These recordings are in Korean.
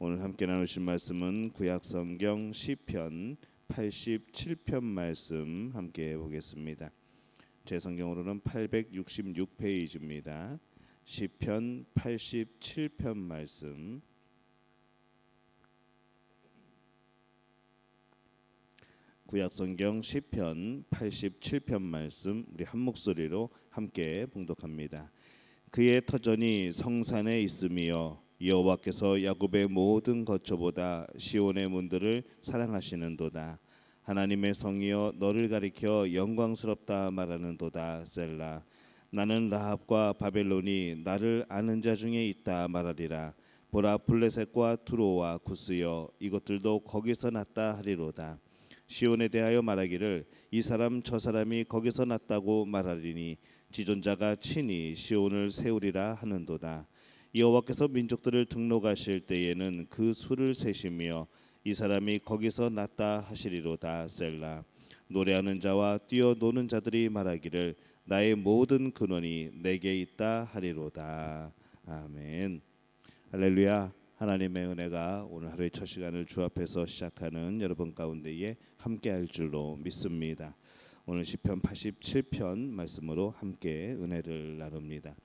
오늘 함께 나누실 말씀은 구약성경 시편 87편 말씀 함께 보겠습니다. 제 성경으로는 866페이지입니다. 시편 87편 말씀. 구약성경 시편 87편 말씀 우리 한 목소리로 함께 봉독합니다. 그의 터전이 성산에 있으며 여호와께서 야곱의 모든 거처보다 시온의 문들을 사랑하시는도다. 하나님의 성이여 너를 가리켜 영광스럽다 말하는도다. 셀라. 나는 라합과 바벨론이 나를 아는 자 중에 있다 말하리라. 보라, 블레셋과 두로와 구스여 이것들도 거기서 났다 하리로다. 시온에 대하여 말하기를 이 사람 저 사람이 거기서 났다고 말하리니 지존자가 친히 시온을 세우리라 하는도다. 여호와께서 민족들을 등록하실 때에는 그 수를 세시며 이 사람이 거기서 났다 하시리로다. 셀라. 노래하는 자와 뛰어노는 자들이 말하기를 나의 모든 근원이 내게 있다 하리로다. 아멘. 할렐루야. 하나님의 은혜가 오늘 하루의 첫 시간을 주 앞에서 시작하는 여러분 가운데에 함께할 줄로 믿습니다. 오늘 시편 87편 말씀으로 함께 은혜를 나눕니다.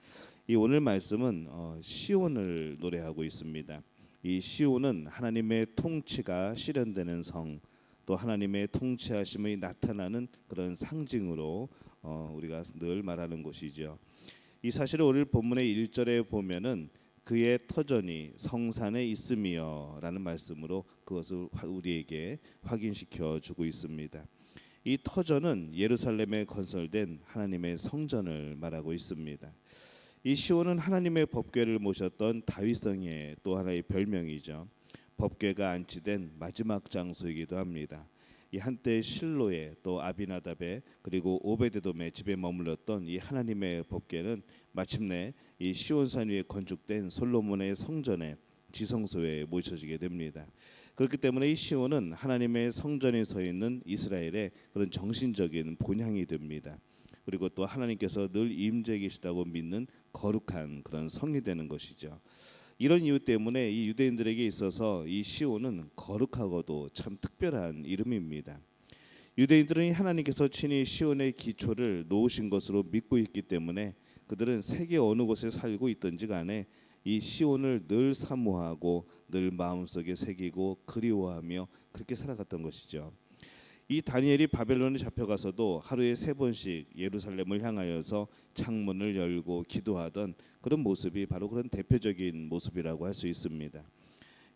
이 오늘 말씀은 시온을 노래하고 있습니다. 이 시온은 하나님의 통치가 실현되는 성, 또 하나님의 통치하심이 나타나는 그런 상징으로 우리가 늘 말하는 곳이죠. 이 사실을 오늘 본문의 1절에 보면은 그의 터전이 성산에 있으며라는 말씀으로 그것을 우리에게 확인시켜 주고 있습니다. 이 터전은 예루살렘에 건설된 하나님의 성전을 말하고 있습니다. 이 시온은 하나님의 법궤를 모셨던 다윗성의 또 하나의 별명이죠. 법궤가 안치된 마지막 장소이기도 합니다. 이 한때 실로의 또 아비나답의 그리고 오베데돔의 집에 머물렀던 이 하나님의 법궤는 마침내 이 시온산 위에 건축된 솔로몬의 성전의 지성소에 모셔지게 됩니다. 그렇기 때문에 이 시온은 하나님의 성전에 서 있는 이스라엘의 그런 정신적인 본향이 됩니다. 그리고 또 하나님께서 늘 임재해 계시다고 믿는 거룩한 그런 성이 되는 것이죠. 이런 이유 때문에 이 유대인들에게 있어서 이 시온은 거룩하고도 참 특별한 이름입니다. 유대인들은 하나님께서 친히 시온의 기초를 놓으신 것으로 믿고 있기 때문에 그들은 세계 어느 곳에 살고 있든지 간에 이 시온을 늘 사모하고 늘 마음속에 새기고 그리워하며 그렇게 살아갔던 것이죠. 이 다니엘이 바벨론에 잡혀가서도 하루에 3번씩 예루살렘을 향하여서 창문을 열고 기도하던 그런 모습이 바로 그런 대표적인 모습이라고 할 수 있습니다.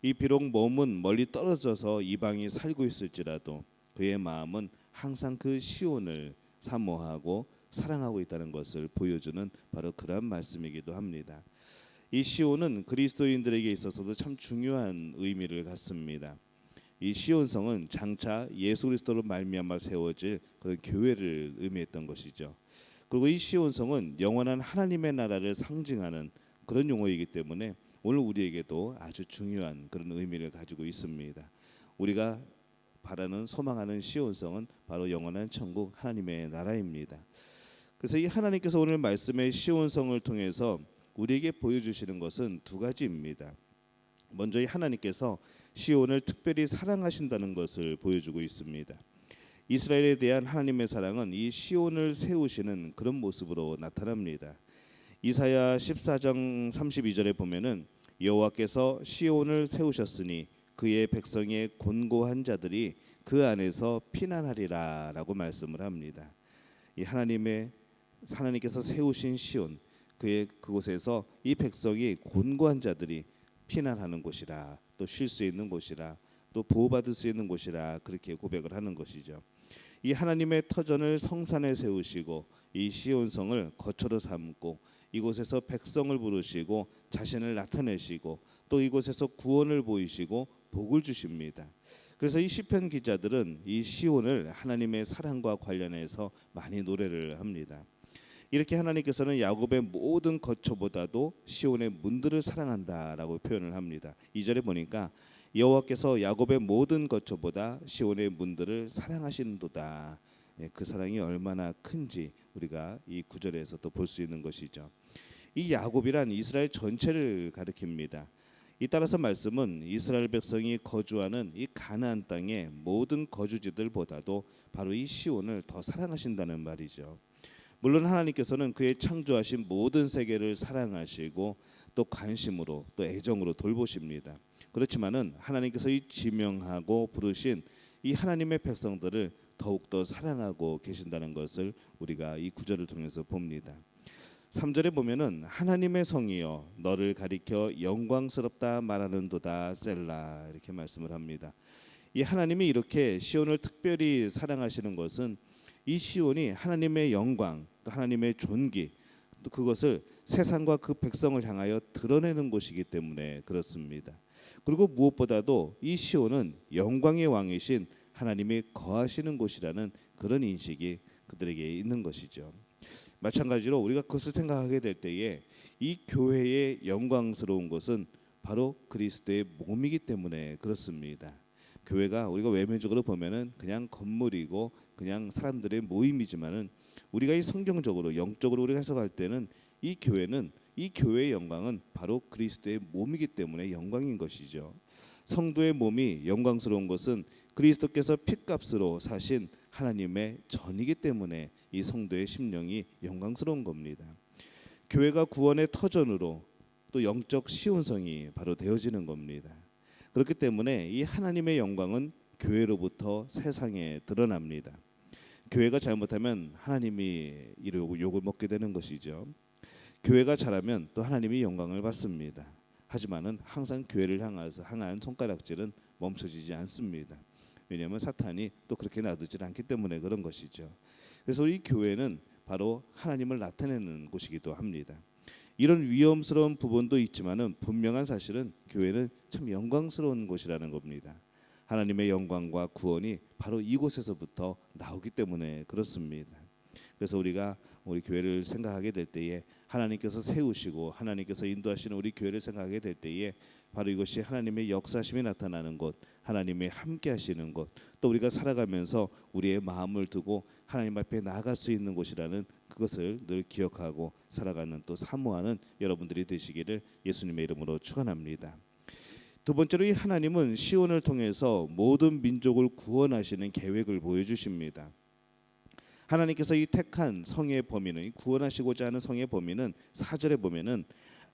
이 비록 몸은 멀리 떨어져서 이방이 살고 있을지라도 그의 마음은 항상 그 시온을 사모하고 사랑하고 있다는 것을 보여주는 바로 그런 말씀이기도 합니다. 이 시온은 그리스도인들에게 있어서도 참 중요한 의미를 갖습니다. 이 시온성은 장차 예수 그리스도로 말미암아 세워질 그런 교회를 의미했던 것이죠. 그리고 이 시온성은 영원한 하나님의 나라를 상징하는 그런 용어이기 때문에 오늘 우리에게도 아주 중요한 그런 의미를 가지고 있습니다. 우리가 바라는 소망하는 시온성은 바로 영원한 천국 하나님의 나라입니다. 그래서 이 하나님께서 오늘 말씀의 시온성을 통해서 우리에게 보여주시는 것은 두 가지입니다. 먼저 이 하나님께서 시온을 특별히 사랑하신다는 것을 보여주고 있습니다. 이스라엘에 대한 하나님의 사랑은 이 시온을 세우시는 그런 모습으로 나타납니다. 이사야 14장 32절에 보면은 여호와께서 시온을 세우셨으니 그의 백성의 곤고한 자들이 그 안에서 피난하리라라고 말씀을 합니다. 이 하나님께서 세우신 시온, 그곳에서 이 백성이 곤고한 자들이 피난하는 곳이라, 또 쉴 수 있는 곳이라, 또 보호받을 수 있는 곳이라 그렇게 고백을 하는 것이죠. 이 하나님의 터전을 성산에 세우시고 이 시온성을 거처로 삼고 이곳에서 백성을 부르시고 자신을 나타내시고 또 이곳에서 구원을 보이시고 복을 주십니다. 그래서 이 시편 기자들은 이 시온을 하나님의 사랑과 관련해서 많이 노래를 합니다. 이렇게 하나님께서는 야곱의 모든 거처보다도 시온의 문들을 사랑한다라고 표현을 합니다. 2절에 보니까 여호와께서 야곱의 모든 거처보다 시온의 문들을 사랑하시는도다. 그 사랑이 얼마나 큰지 우리가 이 9절에서 또 볼 수 있는 것이죠. 이 야곱이란 이스라엘 전체를 가리킵니다. 이 따라서 말씀은 이스라엘 백성이 거주하는 이 가나안 땅의 모든 거주지들보다도 바로 이 시온을 더 사랑하신다는 말이죠. 물론 하나님께서는 그의 창조하신 모든 세계를 사랑하시고 또 관심으로 또 애정으로 돌보십니다. 그렇지만은 하나님께서 이 지명하고 부르신 이 하나님의 백성들을 더욱더 사랑하고 계신다는 것을 우리가 이 구절을 통해서 봅니다. 3절에 보면은 하나님의 성이여 너를 가리켜 영광스럽다 말하는도다 셀라 이렇게 말씀을 합니다. 이 하나님이 이렇게 시온을 특별히 사랑하시는 것은 이 시온이 하나님의 영광, 또 하나님의 존귀, 또 그것을 세상과 그 백성을 향하여 드러내는 곳이기 때문에 그렇습니다. 그리고 무엇보다도 이 시온은 영광의 왕이신 하나님이 거하시는 곳이라는 그런 인식이 그들에게 있는 것이죠. 마찬가지로 우리가 그것을 생각하게 될 때에 이 교회의 영광스러운 것은 바로 그리스도의 몸이기 때문에 그렇습니다. 교회가 우리가 외면적으로 보면은 그냥 건물이고 그냥 사람들의 모임이지만은 우리가 이 성경적으로 영적으로 우리가 해석할 때는 이 교회는 이 교회의 영광은 바로 그리스도의 몸이기 때문에 영광인 것이죠. 성도의 몸이 영광스러운 것은 그리스도께서 핏값으로 사신 하나님의 전이기 때문에 이 성도의 심령이 영광스러운 겁니다. 교회가 구원의 터전으로 또 영적 시온성이 바로 되어지는 겁니다. 그렇기 때문에 이 하나님의 영광은 교회로부터 세상에 드러납니다. 교회가 잘못하면 하나님이 이러고 욕을 먹게 되는 것이죠. 교회가 잘하면 또 하나님이 영광을 받습니다. 하지만은 항상 교회를 향한 손가락질은 멈춰지지 않습니다. 왜냐하면 사탄이 또 그렇게 놔두지 않기 때문에 그런 것이죠. 그래서 이 교회는 바로 하나님을 나타내는 곳이기도 합니다. 이런 위험스러운 부분도 있지만은 분명한 사실은 교회는 참 영광스러운 곳이라는 겁니다. 하나님의 영광과 구원이 바로 이곳에서부터 나오기 때문에 그렇습니다. 그래서 우리가 우리 교회를 생각하게 될 때에 하나님께서 세우시고 하나님께서 인도하시는 우리 교회를 생각하게 될 때에 바로 이것이 하나님의 역사심이 나타나는 곳, 하나님의 함께 하시는 곳, 또 우리가 살아가면서 우리의 마음을 두고 하나님 앞에 나아갈 수 있는 곳이라는 그것을 늘 기억하고 살아가는 또 사모하는 여러분들이 되시기를 예수님의 이름으로 축원합니다. 두 번째로 이 하나님은 시온을 통해서 모든 민족을 구원하시는 계획을 보여주십니다. 하나님께서 이 택한 성의 범위는, 구원하시고자 하는 성의 범위는 4절에 보면은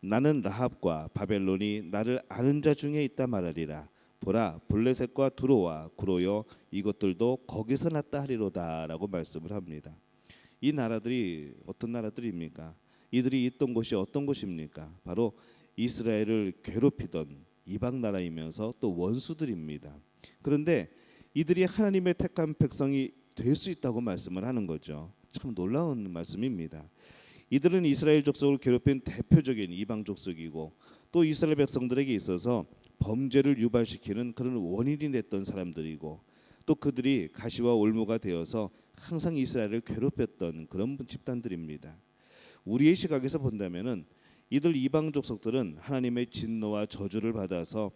나는 라합과 바벨론이 나를 아는 자 중에 있다 말하리라. 보라 블레셋과 두로와 구로여 이것들도 거기서 났다 하리로다라고 말씀을 합니다. 이 나라들이 어떤 나라들입니까? 이들이 있던 곳이 어떤 곳입니까? 바로 이스라엘을 괴롭히던 이방 나라이면서 또 원수들입니다. 그런데 이들이 하나님의 택한 백성이 될 수 있다고 말씀을 하는 거죠. 참 놀라운 말씀입니다. 이들은 이스라엘 족속을 괴롭힌 대표적인 이방 족속이고 또 이스라엘 백성들에게 있어서 범죄를 유발시키는 그런 원인이 됐던 사람들이고 또 그들이 가시와 올무가 되어서 항상 이스라엘을 괴롭혔던 그런 집단들입니다. 우리의 시각에서 본다면은 이들 이방 족속들은 하나님의 진노와 저주를 받아서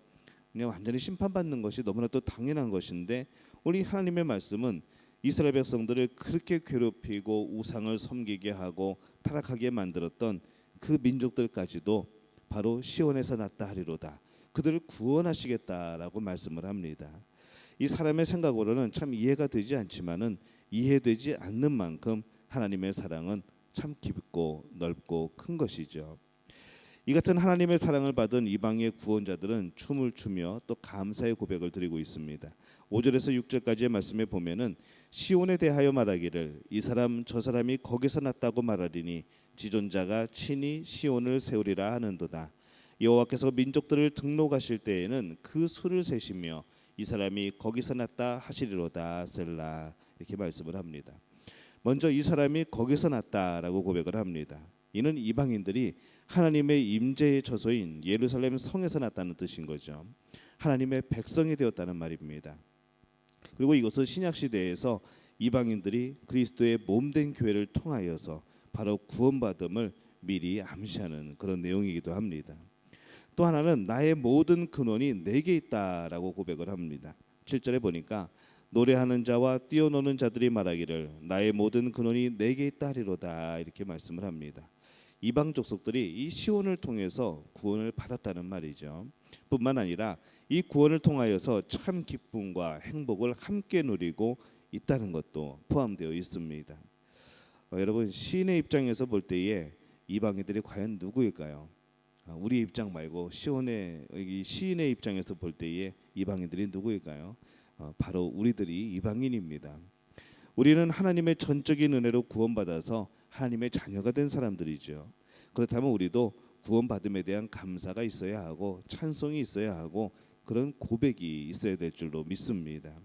그냥 완전히 심판받는 것이 너무나 또 당연한 것인데 우리 하나님의 말씀은 이스라엘 백성들을 그렇게 괴롭히고 우상을 섬기게 하고 타락하게 만들었던 그 민족들까지도 바로 시온에서 났다 하리로다. 그들을 구원하시겠다라고 말씀을 합니다. 이 사람의 생각으로는 참 이해가 되지 않지만은 이해되지 않는 만큼 하나님의 사랑은 참 깊고 넓고 큰 것이죠. 이 같은 하나님의 사랑을 받은 이방의 구원자들은 춤을 추며 또 감사의 고백을 드리고 있습니다. 5절에서 6절까지의 말씀에 보면은 시온에 대하여 말하기를 이 사람 저 사람이 거기서 났다고 말하리니 지존자가 친히 시온을 세우리라 하는도다. 여호와께서 민족들을 등록하실 때에는 그 수를 세시며 이 사람이 거기서 났다 하시리로다 셀라 이렇게 말씀을 합니다. 먼저 이 사람이 거기서 났다라고 고백을 합니다. 이는 이방인들이 하나님의 임재의 처소인 예루살렘 성에서 났다는 뜻인 거죠. 하나님의 백성이 되었다는 말입니다. 그리고 이것은 신약 시대에서 이방인들이 그리스도의 몸된 교회를 통하여서 바로 구원받음을 미리 암시하는 그런 내용이기도 합니다. 또 하나는 나의 모든 근원이 내게 있다라고 고백을 합니다. 7절에 보니까 노래하는 자와 뛰어노는 자들이 말하기를 나의 모든 근원이 내게 있다 하리로다 이렇게 말씀을 합니다. 이방 족속들이 이 시온을 통해서 구원을 받았다는 말이죠. 뿐만 아니라 이 구원을 통하여서 참 기쁨과 행복을 함께 누리고 있다는 것도 포함되어 있습니다. 여러분, 시인의 입장에서 볼 때에 이방인들이 과연 누구일까요? 우리 입장 말고 이 시인의 입장에서 볼 때에 이방인들이 누구일까요? 바로 우리들이 이방인입니다. 우리는 하나님의 전적인 은혜로 구원받아서 하나님의 자녀가 된 사람들이죠. 그렇다면 우리도 구원받음에 대한 감사가 있어야 하고 찬송이 있어야 하고 그런 고백이 있어야 될 줄로 믿습니다.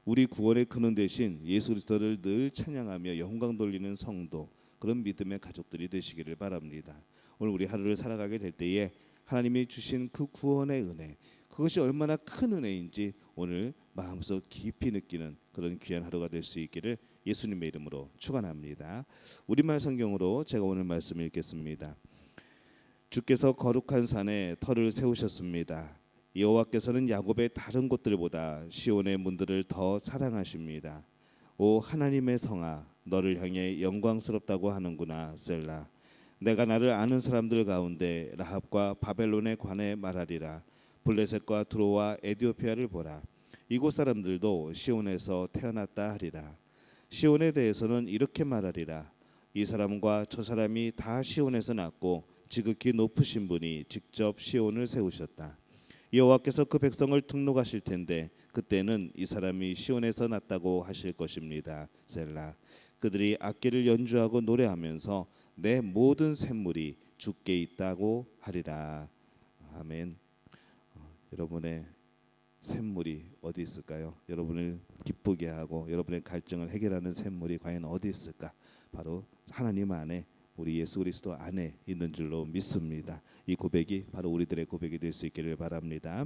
우리 구원의 근원 되신 예수 그리스도를 늘 찬양하며 영광 돌리는 성도, 그런 믿음의 가족들이 되시기를 바랍니다. 오늘 우리 하루를 살아가게 될 때에 하나님이 주신 그 구원의 은혜, 그것이 얼마나 큰 은혜인지 오늘 마음속 깊이 느끼는 그런 귀한 하루가 될 수 있기를 예수님의 이름으로 축원합니다. 우리말 성경으로 제가 오늘 말씀 읽겠습니다. 주께서 거룩한 산에 터를 세우셨습니다. 여호와께서는 야곱의 다른 곳들보다 시온의 문들을 더 사랑하십니다. 오 하나님의 성아, 너를 향해 영광스럽다고 하는구나. 셀라. 내가 나를 아는 사람들 가운데 라합과 바벨론에 관해 말하리라. 블레셋과 두로와 에디오피아를 보라. 이곳 사람들도 시온에서 태어났다 하리라. 시온에 대해서는 이렇게 말하리라. 이 사람과 저 사람이 다 시온에서 났고 지극히 높으신 분이 직접 시온을 세우셨다. 여호와께서 그 백성을 등록하실 텐데 그때는 이 사람이 시온에서 났다고 하실 것입니다. 셀라. 그들이 악기를 연주하고 노래하면서 내 모든 샘물이 주께 있다고 하리라. 아멘. 여러분의 샘물이 어디 있을까요? 여러분을 기쁘게 하고 여러분의 갈증을 해결하는 샘물이 과연 어디 있을까? 바로 하나님 안에, 우리 예수 그리스도 안에 있는 줄로 믿습니다. 이 고백이 바로 우리들의 고백이 될 수 있기를 바랍니다.